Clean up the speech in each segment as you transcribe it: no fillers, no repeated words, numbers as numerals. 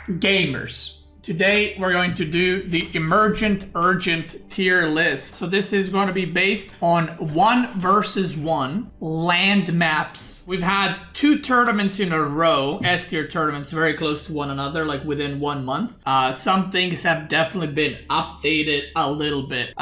Gamers. Today we're going to do the emergent urgent tier list. So this is going to be based on 1 versus 1 land maps. We've had 2 tournaments in a row, S tier tournaments, very close to one another, like within 1 month. Some things have definitely been updated a little bit.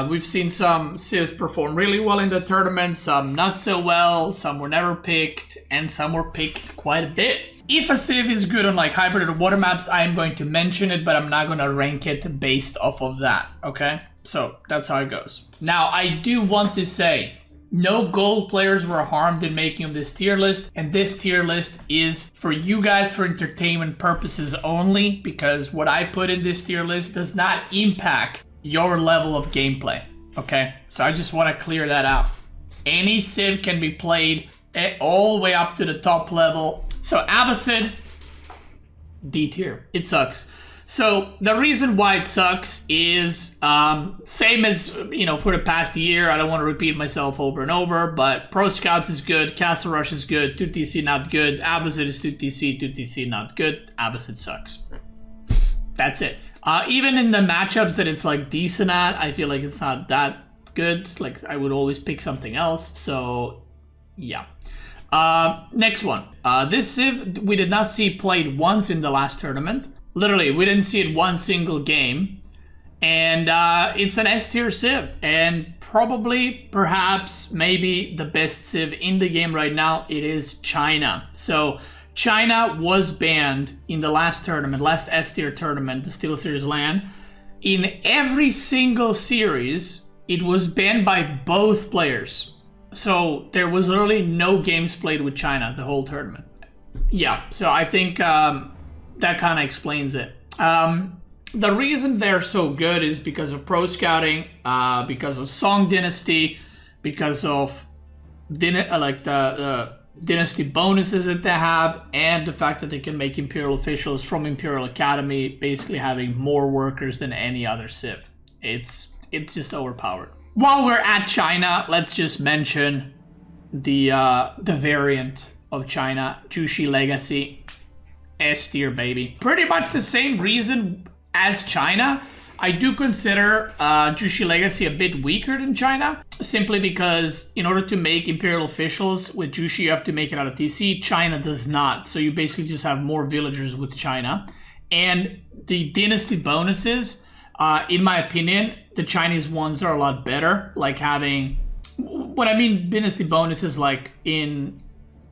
We've seen some civs perform really well in the tournament, some not so well, some were never picked, and some were picked quite a bit. If a civ is good on like hybrid or water maps, I am going to mention it, but I'm not going to rank it based off of that, okay? So that's how it goes. Now, I do want to say, no gold players were harmed in making this tier list, and this tier list is for you guys for entertainment purposes only, because what I put in this tier list does not impact your level of gameplay, okay? So I just want to clear that out. Any civ can be played all the way up to the top level. So Abbasid, D tier. It sucks. So the reason why it sucks is same as, you know, for the past year. I don't want to repeat myself over and over, but Pro Scouts is good, Castle Rush is good, 2TC not good, Abbasid is 2TC, 2TC not good, Abbasid sucks. That's it. Even in the matchups that it's like decent at, I feel like it's not that good. Like I would always pick something else. So yeah. Next one. This civ we did not see played once in the last tournament. Literally, we didn't see it one single game. And it's an S tier civ. And probably, perhaps, maybe the best civ in the game right now, it is China. So China was banned in the last tournament, last S tier tournament, the SteelSeries LAN. In every single series, it was banned by both players. So there was literally no games played with China the whole tournament. Yeah, so I think that kind of explains it. The reason they're so good is because of pro scouting, because of Song Dynasty, because of the dynasty bonuses that they have, and the fact that they can make Imperial officials from Imperial Academy, basically having more workers than any other civ. It's just overpowered. While we're at China, let's just mention the variant of China, Jushi Legacy, S tier baby. Pretty much the same reason as China. I do consider Jushi Legacy a bit weaker than China, simply because in order to make Imperial officials with Jushi, you have to make it out of TC. China does not, so you basically just have more villagers with China. And the dynasty bonuses, in my opinion, the Chinese ones are a lot better. Like having, what I mean dynasty bonuses, like in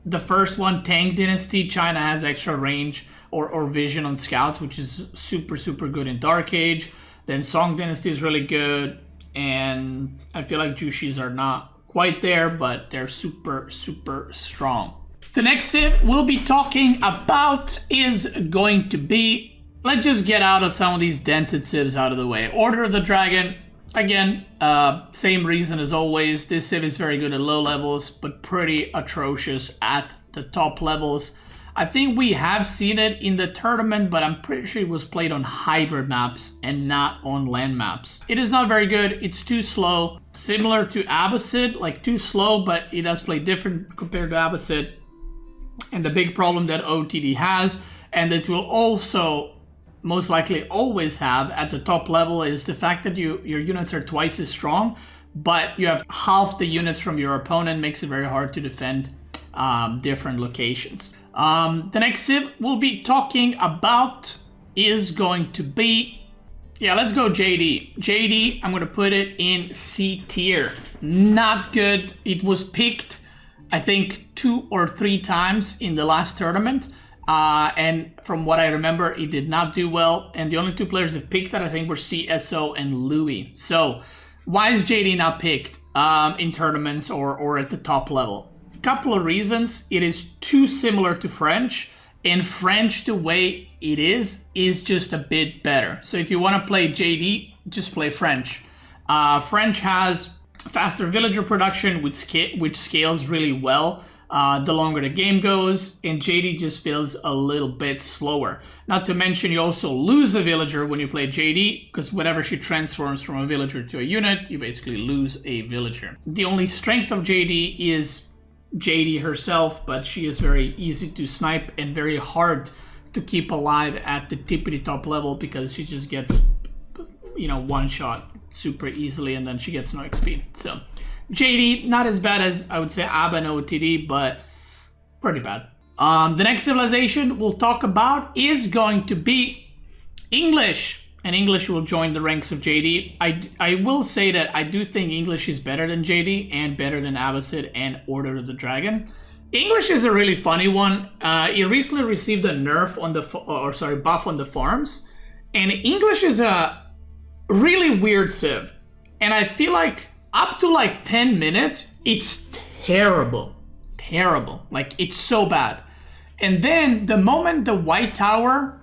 the first one, Tang Dynasty, China has extra range or vision on scouts, which is super, super good in Dark Age. Then Song Dynasty is really good. And I feel like Jushis are not quite there, but they're super, super strong. The next civ we'll be talking about is going to be, let's just get out of some of these dented civs out of the way. Order of the Dragon, again, same reason as always. This civ is very good at low levels, but pretty atrocious at the top levels. I think we have seen it in the tournament, but I'm pretty sure it was played on hybrid maps and not on land maps. It is not very good. It's too slow. Similar to Abbasid, like too slow, but it does play different compared to Abbasid. And the big problem that OTD has, and that will also most likely always have at the top level, is the fact that your units are twice as strong, but you have half the units from your opponent. Makes it very hard to defend different locations. The next civ we'll be talking about is going to be, yeah, let's go JD. JD, I'm going to put it in C tier. Not good. It was picked, I think, 2 or 3 times in the last tournament. And from what I remember, it did not do well. And the only 2 players that picked that, I think, were CSO and Louis. So why is JD not picked in tournaments or at the top level? A couple of reasons. It is too similar to French. And French, the way it is just a bit better. So if you want to play JD, just play French. French has faster villager production, which scales really well. The longer the game goes, and JD just feels a little bit slower. Not to mention, you also lose a villager when you play JD, because whenever she transforms from a villager to a unit, you basically lose a villager. The only strength of JD is JD herself, but she is very easy to snipe and very hard to keep alive at the tippity top level because she just gets, you know, one shot super easily and then she gets no XP. So JD, not as bad as I would say Abba and OTD, but pretty bad. The next civilization we'll talk about is going to be English, and English will join the ranks of JD. I will say that I do think English is better than JD and better than Abbasid and Order of the Dragon. English is a really funny one. It recently received a nerf on the, buff on the farms, and English is a really weird civ, and I feel like up to like 10 minutes, it's terrible. Like, it's so bad. And then the moment the White Tower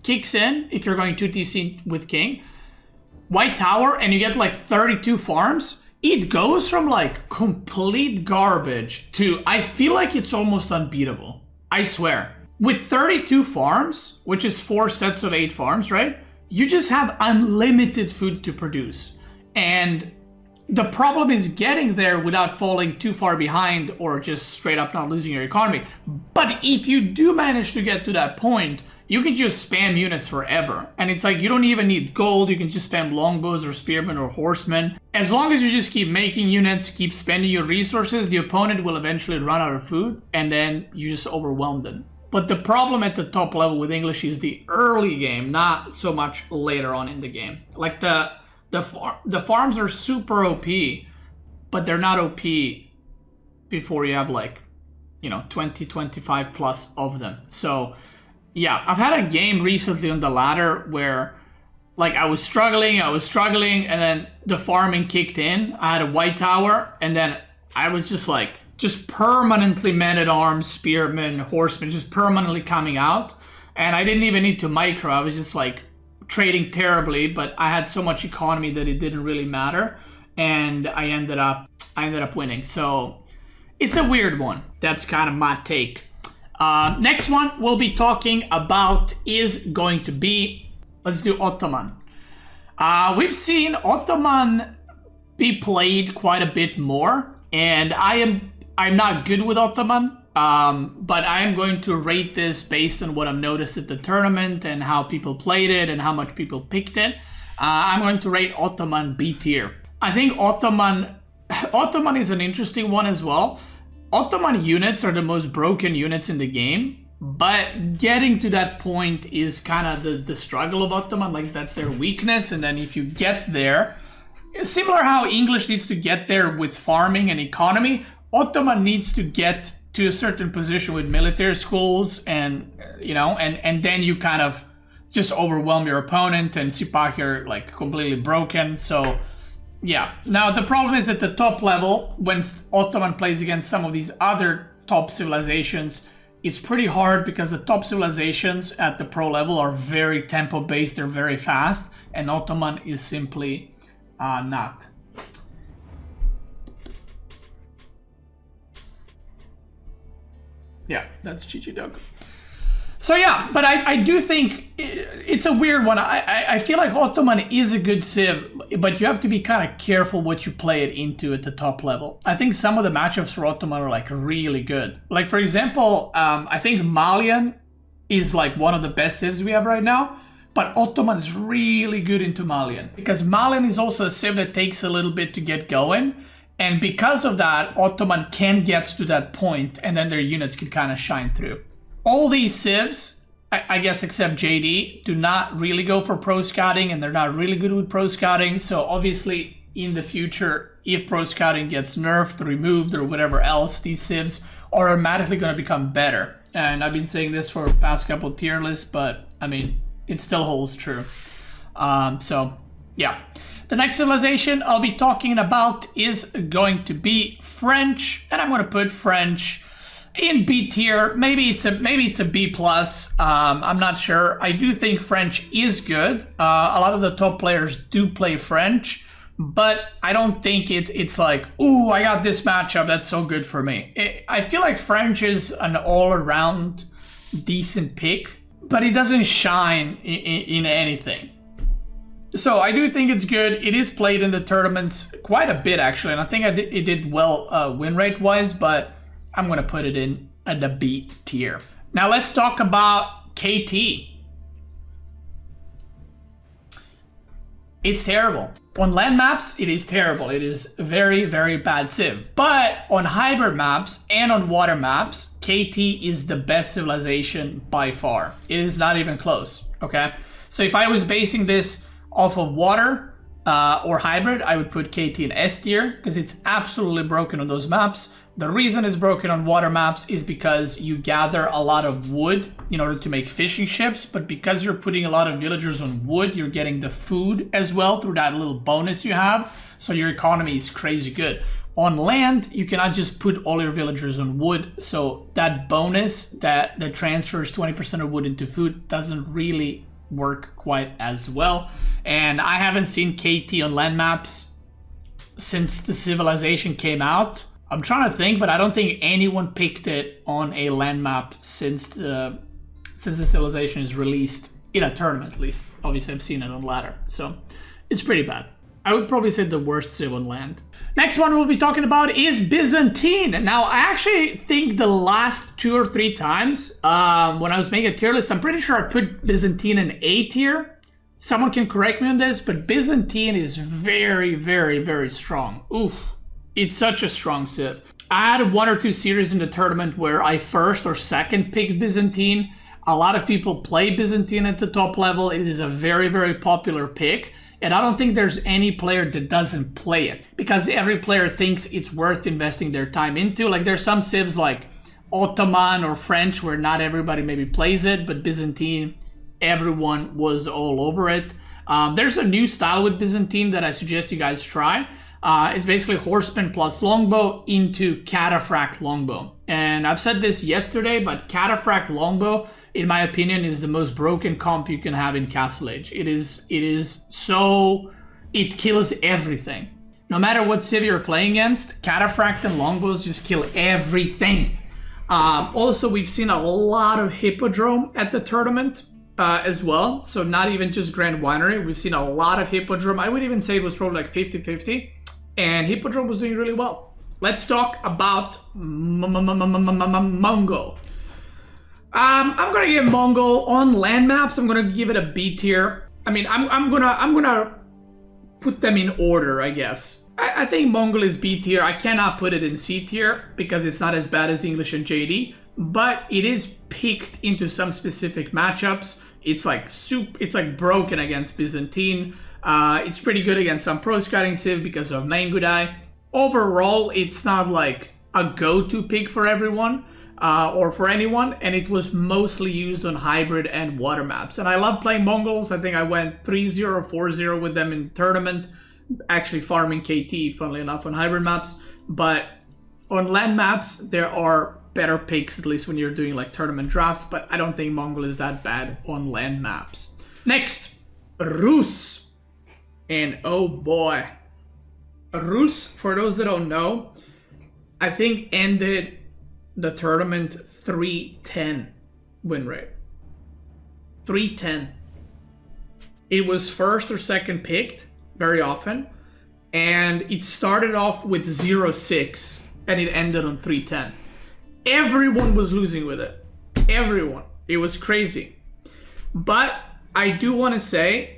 kicks in, if you're going 2TC with King, White Tower, and you get like 32 farms, it goes from like complete garbage to, I feel like it's almost unbeatable. I swear. With 32 farms, which is 4 sets of 8 farms, right? You just have unlimited food to produce. And the problem is getting there without falling too far behind or just straight up not losing your economy. But if you do manage to get to that point, you can just spam units forever. And it's like, you don't even need gold. You can just spam longbows or spearmen or horsemen. As long as you just keep making units, keep spending your resources, the opponent will eventually run out of food and then you just overwhelm them. But the problem at the top level with English is the early game, not so much later on in the game. Like the farms are super OP, but they're not OP before you have like, you know, 20, 25 plus of them. So yeah, I've had a game recently on the ladder where like I was struggling, and then the farming kicked in. I had a White Tower, and then I was just like, just permanently men-at-arms, spearmen, horsemen, just permanently coming out. And I didn't even need to micro. I was just like trading terribly, but I had so much economy that it didn't really matter. And I ended up winning. So it's a weird one. That's kind of my take. Next one we'll be talking about is going to be, let's do Ottoman. We've seen Ottoman be played quite a bit more, and I'm not good with Ottoman, but I am going to rate this based on what I've noticed at the tournament and how people played it and how much people picked it. I'm going to rate Ottoman B tier. I think Ottoman is an interesting one as well. Ottoman units are the most broken units in the game, but getting to that point is kind of the struggle of Ottoman. Like, that's their weakness, and then if you get there, similar how English needs to get there with farming and economy, Ottoman needs to get to a certain position with military schools, and you know, and then you kind of just overwhelm your opponent, and Sipahi are like completely broken. So yeah. Now the problem is at the top level, when Ottoman plays against some of these other top civilizations, it's pretty hard because the top civilizations at the pro level are very tempo based, they're very fast, and Ottoman is simply not. Yeah, that's Chichi Dog. So yeah, but I do think it's a weird one. I feel like Ottoman is a good civ, but you have to be kind of careful what you play it into at the top level. I think some of the matchups for Ottoman are like really good. Like for example, I think Malian is like one of the best civs we have right now, but Ottoman is really good into Malian because Malian is also a civ that takes a little bit to get going. And because of that, Ottoman can get to that point, and then their units can kind of shine through. All these civs, I guess except JD, do not really go for pro scouting, and they're not really good with pro scouting. So obviously in the future, if pro scouting gets nerfed, removed, or whatever else, these civs are automatically going to become better. And I've been saying this for the past couple of tier lists, but I mean, it still holds true. So yeah. The next civilization I'll be talking about is going to be French, and I'm going to put French in B tier. Maybe it's a B plus. I'm not sure. I do think French is good. A lot of the top players do play French, but I don't think it's like, ooh, I got this matchup that's so good for me. I feel like French is an all-around decent pick, but it doesn't shine in anything. So I do think it's good. It is played in the tournaments quite a bit, actually, and I think it did well win rate-wise, but I'm going to put it in at the B tier. Now let's talk about KT. It's terrible. On land maps, it is terrible. It is very, very bad civ. But on hybrid maps and on water maps, KT is the best civilization by far. It is not even close, okay? So if I was basing this off of water or hybrid, I would put KT in S tier because it's absolutely broken on those maps. The reason it's broken on water maps is because you gather a lot of wood in order to make fishing ships, but because you're putting a lot of villagers on wood, you're getting the food as well through that little bonus you have, so your economy is crazy good. On land, you cannot just put all your villagers on wood, so that bonus that transfers 20% of wood into food doesn't really work quite as well. And I haven't seen KT on land maps since the civilization came out. I'm trying to think, but I don't think anyone picked it on a land map since the civilization is released, in a tournament at least. Obviously, I've seen it on ladder, so it's pretty bad. I would probably say the worst civ on land. Next one we'll be talking about is Byzantine. Now, I actually think the last 2 or 3 times when I was making a tier list, I'm pretty sure I put Byzantine in A tier. Someone can correct me on this, but Byzantine is very, very, very strong. Oof. It's such a strong civ. I had 1 or 2 series in the tournament where I first or second picked Byzantine. A lot of people play Byzantine at the top level. It is a very, very popular pick. And I don't think there's any player that doesn't play it, because every player thinks it's worth investing their time into. Like, there's some civs like Ottoman or French where not everybody maybe plays it, but Byzantine, everyone was all over it. There's a new style with Byzantine that I suggest you guys try. It's basically horseman plus longbow into cataphract longbow. And I've said this yesterday, but cataphract longbow, in my opinion, is the most broken comp you can have in Castle Age. It kills everything. No matter what civ you're playing against, cataphract and longbows just kill everything. Also, we've seen a lot of hippodrome at the tournament as well. So not even just Grand Winery. We've seen a lot of hippodrome. I would even say it was probably like 50-50. And hippodrome was doing really well. Let's talk about Mongol. I'm gonna give Mongol on land maps. I'm gonna give it a B tier. I mean, I'm gonna put them in order, I guess. I think Mongol is B tier. I cannot put it in C tier because it's not as bad as English and JD, but it is picked into some specific matchups. It's like broken against Byzantine. It's pretty good against some pro scouting civ because of Mangudai. Overall, it's not like a go-to pick for everyone or for anyone, and it was mostly used on hybrid and water maps. And I love playing Mongols. I think I went 3-0 or 4-0 with them in the tournament, actually farming KT, funnily enough, on hybrid maps. But on land maps, there are better picks, at least when you're doing like tournament drafts, but I don't think Mongol is that bad on land maps. Next, Rus. And oh boy, Rus, for those that don't know, I think ended the tournament 310 win rate. 310. It was first or second picked very often, and it started off with 0-6 and it ended on 310. Everyone was losing with it. Everyone. It was crazy. But I do want to say,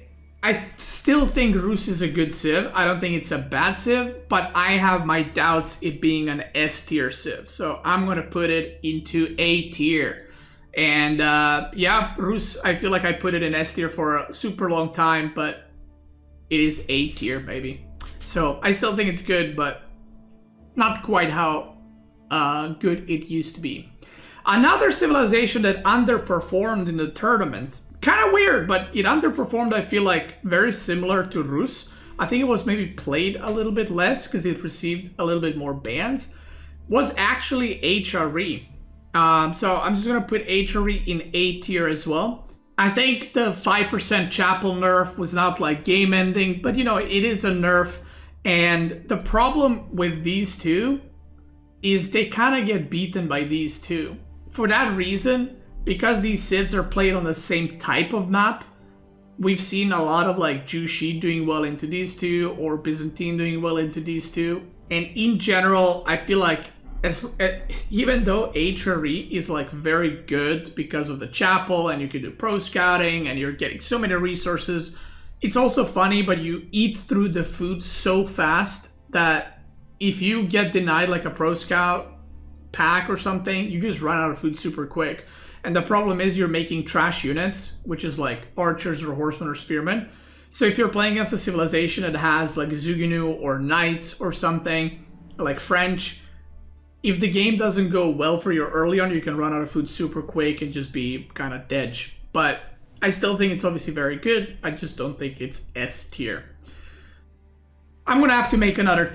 I still think Rus is a good civ. I don't think it's a bad civ, but I have my doubts it being an S tier civ. So I'm going to put it into A tier. And yeah, Rus, I feel like I put it in S tier for a super long time, but it is A tier maybe. So I still think it's good, but not quite how good it used to be. Another civilization that underperformed in the tournament, kind of weird, but it underperformed, I feel like, very similar to Rus. I think it was maybe played a little bit less because it received a little bit more bans, was actually HRE. So I'm just going to put HRE in A tier as well. I think the 5% chapel nerf was not like game ending, but you know, it is a nerf. And the problem with these two is they kind of get beaten by these two. For that reason, because these civs are played on the same type of map, we've seen a lot of like Jushi doing well into these two or Byzantine doing well into these two. And in general, I feel like even though HRE is like very good because of the chapel and you can do pro scouting and you're getting so many resources, it's also funny, but you eat through the food so fast that if you get denied like a pro scout pack or something, you just run out of food super quick. And the problem is you're making trash units, which is like archers or horsemen or spearmen. So if you're playing against a civilization that has like Zuginu or knights or something, like French, if the game doesn't go well for you early on, you can run out of food super quick and just be kind of dead. But I still think it's obviously very good. I just don't think it's S tier. I'm going to have to make another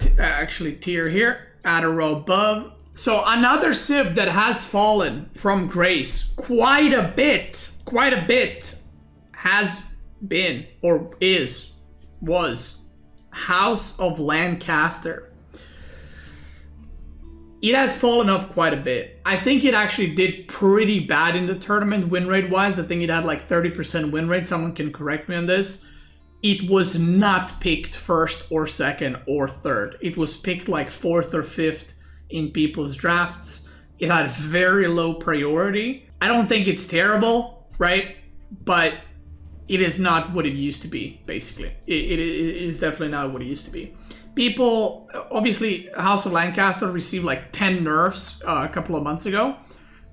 tier here, add a row above. So another civ that has fallen from grace quite a bit, has been or was House of Lancaster. It has fallen off quite a bit. I think it actually did pretty bad in the tournament win rate wise. I think it had like 30% win rate. Someone can correct me on this. It was not picked first or second or third. It was picked like fourth or fifth in people's drafts. It had very low priority. I don't think it's terrible, right? But it is not what it used to be, basically. It is definitely not what it used to be. People, obviously, House of Lancaster received like 10 nerfs a couple of months ago.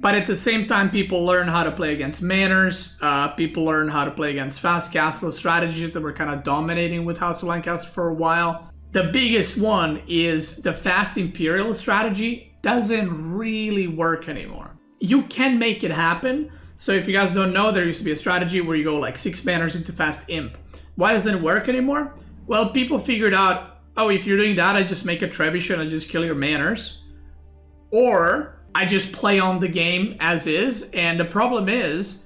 But at the same time, people learn how to play against manors. People learn how to play against fast castle strategies that were kind of dominating with House of Lancaster for a while. The biggest one is the fast imperial strategy doesn't really work anymore. You can make it happen. So if you guys don't know, there used to be a strategy where you go like 6 manors into fast imp. Why doesn't it work anymore? Well, people figured out, oh, if you're doing that, I just make a trebuchet and I just kill your manors. Or I just play on the game as is. And the problem is,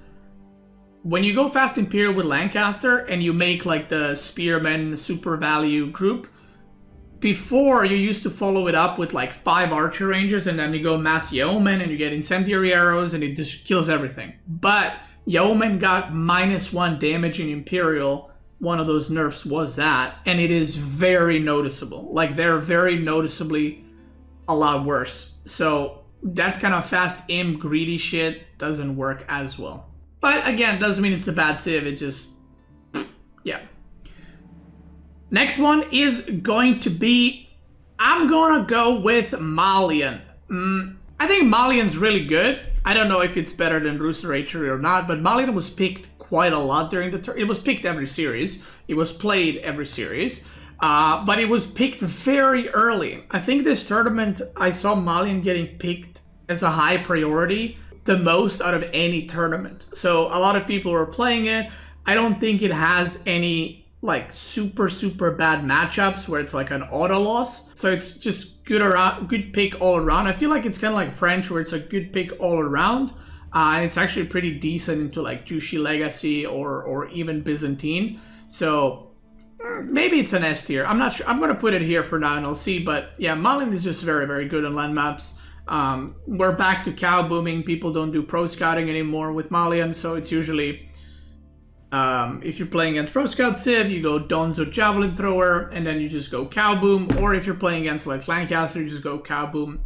when you go fast imperial with Lancaster and you make like the spearmen super value group, before you used to follow it up with like 5 archer rangers and then you go mass yeoman and you get incendiary arrows and it just kills everything. But yeoman got -1 damage in imperial. One of those nerfs was that, and it is very noticeable. Like they're very noticeably a lot worse. So that kind of fast imp greedy shit doesn't work as well. But again, doesn't mean it's a bad civ. It just, yeah. Next one is going to be, I'm gonna go with Malian. I think Malian's really good. I don't know if it's better than Rus or Hatchery or not, but Malian was picked quite a lot during the tournament. It was picked every series. It was played every series. But it was picked very early. I think this tournament, I saw Malian getting picked as a high priority the most out of any tournament. So a lot of people were playing it. I don't think it has any like super bad matchups where it's like an auto loss. So it's just good pick all around. I feel like it's kind of like French where it's a good pick all around. And it's actually pretty decent into like Jushi Legacy or even Byzantine. So maybe it's an S tier. I'm not sure. I'm going to put it here for now and I'll see. But yeah, Malian is just very good on land maps. We're back to cow booming. People don't do pro scouting anymore with Malian. So it's usually, if you're playing against pro scout civ, you go Donzo javelin thrower and then you just go cow boom. Or if you're playing against like Lancaster, you just go cow boom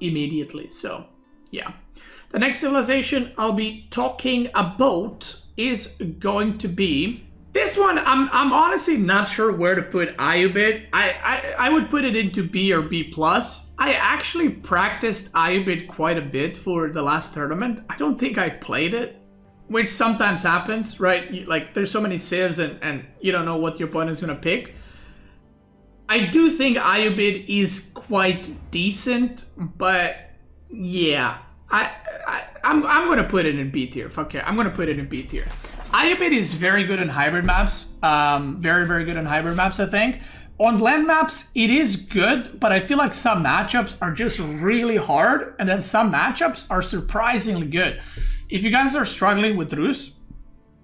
immediately. So yeah. The next civilization I'll be talking about is going to be this one. I'm honestly not sure where to put Ayyubid. I would put it into B or B+. I actually practiced Ayyubid quite a bit for the last tournament. I don't think I played it, which sometimes happens, right? Like there's so many civs and you don't know what your opponent's gonna pick. I do think Ayyubid is quite decent, but yeah. I'm going to put it in B tier. Fuck yeah, I'm going to put it in B tier. Ayyubid is very good in hybrid maps. Very good in hybrid maps, I think. On land maps, it is good, but I feel like some matchups are just really hard, and then some matchups are surprisingly good. If you guys are struggling with Rus,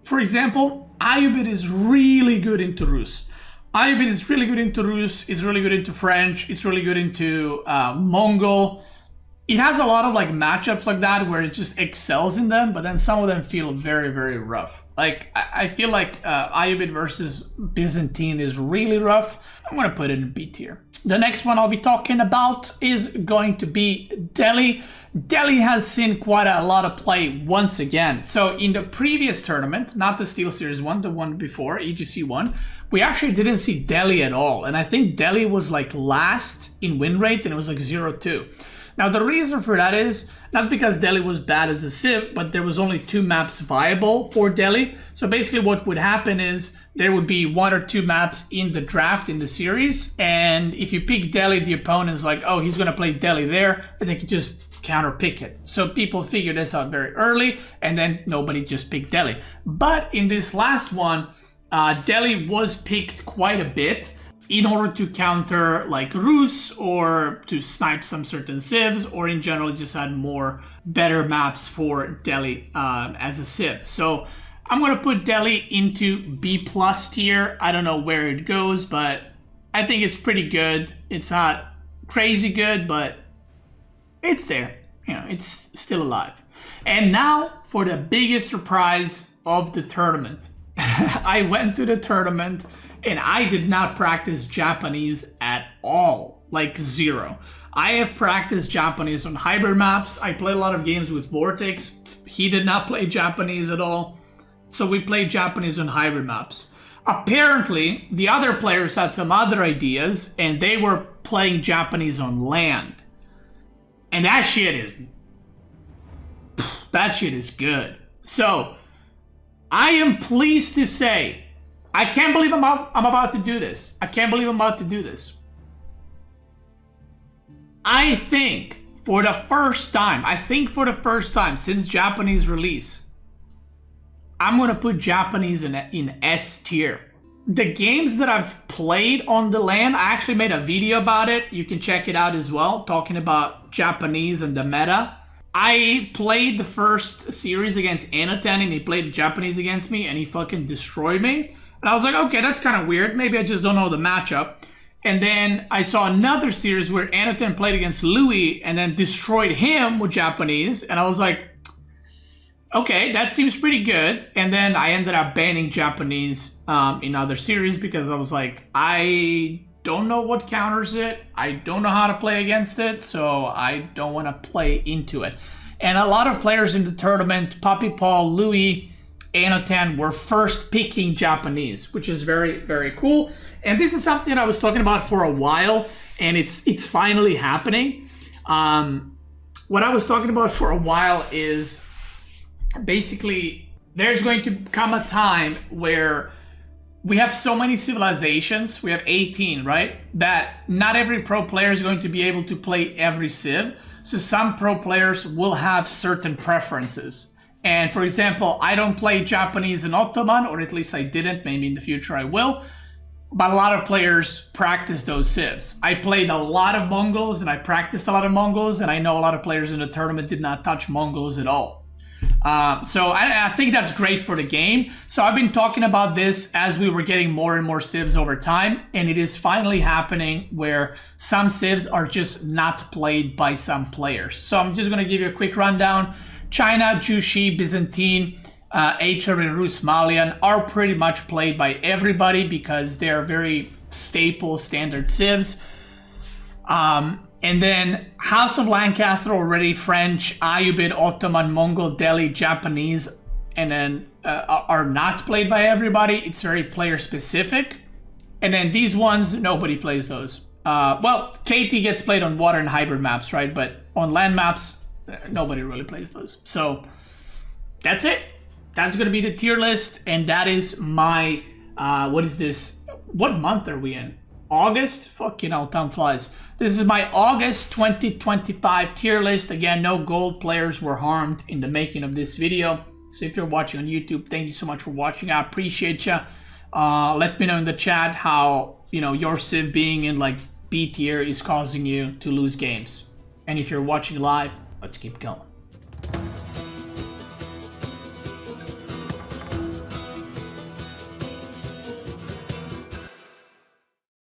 for example, Ayyubid is really good into Rus. Ayyubid is really good into Rus, it's really good into French, it's really good into Mongol. It has a lot of like matchups like that where it just excels in them, but then some of them feel very rough. Like I feel like Ayyubid versus Byzantine is really rough. I'm gonna put it in B tier. The next one I'll be talking about is going to be Delhi. Delhi has seen quite a lot of play once again. So in the previous tournament, not the Steel Series one, the one before, EGC one, we actually didn't see Delhi at all. And I think Delhi was like last in win rate and it was like 0-2. Now the reason for that is not because Delhi was bad as a civ, but there was only 2 maps viable for Delhi. So basically what would happen is there would be 1 or 2 maps in the draft in the series. And if you pick Delhi, the opponent's like, oh, he's going to play Delhi there. And they could just counter pick it. So people figured this out very early and then nobody just picked Delhi. But in this last one, Delhi was picked quite a bit in order to counter like Rus or to snipe some certain civs, or in general just had more better maps for Delhi as a civ. So I'm going to put Delhi into B+ tier. I don't know where it goes, but I think it's pretty good. It's not crazy good, but it's there. You know, it's still alive. And now for the biggest surprise of the tournament. I went to the tournament and I did not practice Japanese at all, like 0. I have practiced Japanese on hybrid maps. I played a lot of games with Vortex. He did not play Japanese at all. So we played Japanese on hybrid maps. Apparently, the other players had some other ideas and they were playing Japanese on land. And that shit is good. So I am pleased to say, I can't believe I'm about to do this. I can't believe I'm about to do this. I think for the first time since Japanese release, I'm going to put Japanese in S tier. The games that I've played on the land, I actually made a video about it. You can check it out as well, talking about Japanese and the meta. I played the first series against Anatan and he played Japanese against me and he fucking destroyed me. And I was like, okay, that's kind of weird. Maybe I just don't know the matchup. And then I saw another series where Anatan played against Louis and then destroyed him with Japanese. And I was like, okay, that seems pretty good. And then I ended up banning Japanese in other series because I was like, I don't know what counters it. I don't know how to play against it. So I don't want to play into it. And a lot of players in the tournament, Puppy Paul, Louis, Anatan were first picking Japanese, which is very, very cool. And this is something I was talking about for a while, and it's finally happening. What I was talking about for a while is basically there's going to come a time where we have so many civilizations, we have 18, right? That not every pro player is going to be able to play every civ. So some pro players will have certain preferences. And for example, I don't play Japanese and Ottoman, or at least I didn't. Maybe in the future I will. But a lot of players practice those civs. I played a lot of Mongols and I practiced a lot of Mongols, and I know a lot of players in the tournament did not touch Mongols at all. So I think that's great for the game. So I've been talking about this as we were getting more and more civs over time, and it is finally happening where some civs are just not played by some players. So I'm just going to give you a quick rundown. China, Jushi, Byzantine, HR and Rus Malian are pretty much played by everybody because they're very staple standard civs. And then House of Lancaster already French, Ayyubid, Ottoman, Mongol, Delhi, Japanese, and then are not played by everybody. It's very player specific. And then these ones, nobody plays those. Well, KT gets played on water and hybrid maps, right? But on land maps, nobody really plays those. So that's it. That's going to be the tier list. And that is my, what is this? What month are we in? August? Fucking hell, time flies. This is my August 2025 tier list. Again, no gold players were harmed in the making of this video. So if you're watching on YouTube, thank you so much for watching. I appreciate you. Let me know in the chat how, you know, your civ being in like B tier is causing you to lose games. And if you're watching live, let's keep going.